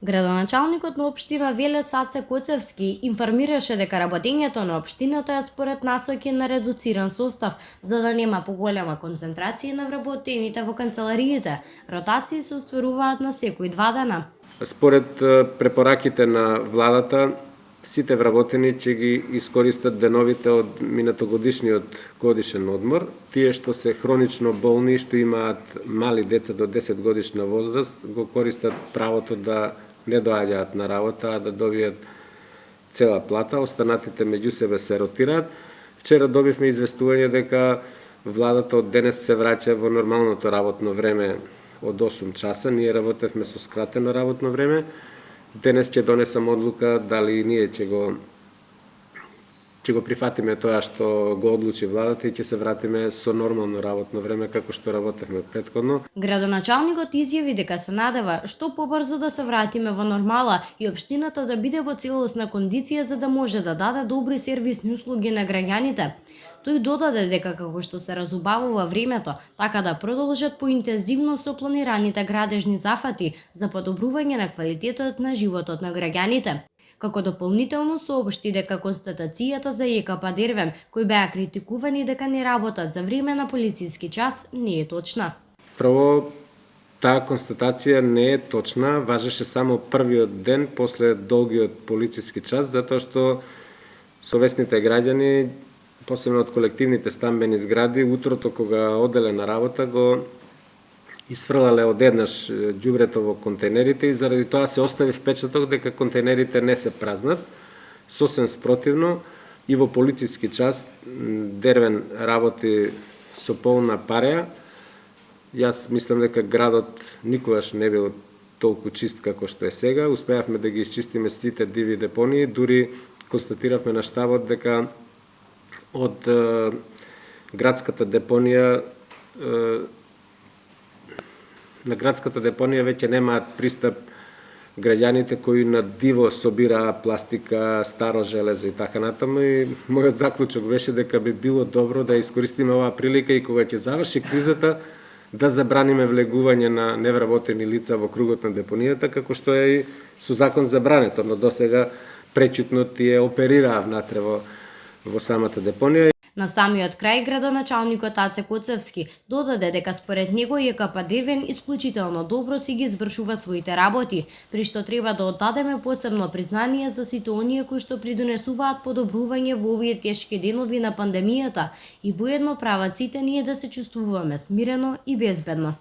Градоначалникот на општина Велес Аце Коцевски информираше дека работењето на општината е според насоки на редуциран состав, за да нема поголема концентрација на вработените во канцелариите. Ротации се остваруваат на секои 2 дена. Според препораките на владата, сите вработени ќе ги искористат деновите од минатогодишниот годишен одмор. Тие што се хронично болни и што имаат мали деца до 10 годишна возраст, го користат правото да не доаѓаат на работа, а да добијат цела плата. Останатите меѓу себе се ротираат. Вчера добивме известување дека владата од денес се враќа во нормалното работно време од 8 часа. Ние работевме со скратено работно време. Денес ќе донесам одлука дали ние ќе го прифатиме тоа што го одлучи владата и ќе се вратиме со нормално работно време како што работевме претходно. Градоначалникот изјави дека се надева што побрзо да се вратиме во нормала и општината да биде во целосна кондиција за да може да даде добри сервисни услуги на граѓаните. Тој додаде дека како што се разубавува времето, така да продолжат поинтензивно со планираните градежни зафати за подобрување на квалитетот на животот на граѓаните. Како дополнително соопшти дека констатацијата за ЕКП Дервен, кои беа критикувани дека не работат за време на полициски час, не е точна. Прво, таа констатација не е точна, важеше само првиот ден после долгиот полициски час, затоа што совесните граѓани, посебно од колективните стамбени згради, утрото кога оделе на работа го исфрлале одеднаш ѓубрето во контейнерите и заради тоа се остави впечаток дека контейнерите не се празнат. Сосем спротивно, и во полициски час Дервен работи со полна пареја. Јас мислам дека градот никогаш не бил толку чист како што е сега. Успеавме да ги исчистиме сите диви депонии, дури констатиравме на штабот дека од градската депонија на градската депонија веќе немаат пристап граѓаните кои на диво собираа пластика, старо железо и така натаму. И мојот заклучок беше дека би било добро да искористиме оваа прилика и кога ќе заврши кризата да забраниме влегување на невработени лица во кругот на депонијата, како што е и со закон забрането, но досега пречутно тие оперираа внатре во самата депонија. На самиот крај градоначалникот Аце Коцевски додаде дека според него ЕКП Дервен исклучително добро си ги извршува своите работи, при што треба да оддадеме посебно признание за сите оние кои што придонесуваат подобрување во овие тешки денови на пандемијата и воедно прават сите ние да се чувствуваме смирено и безбедно.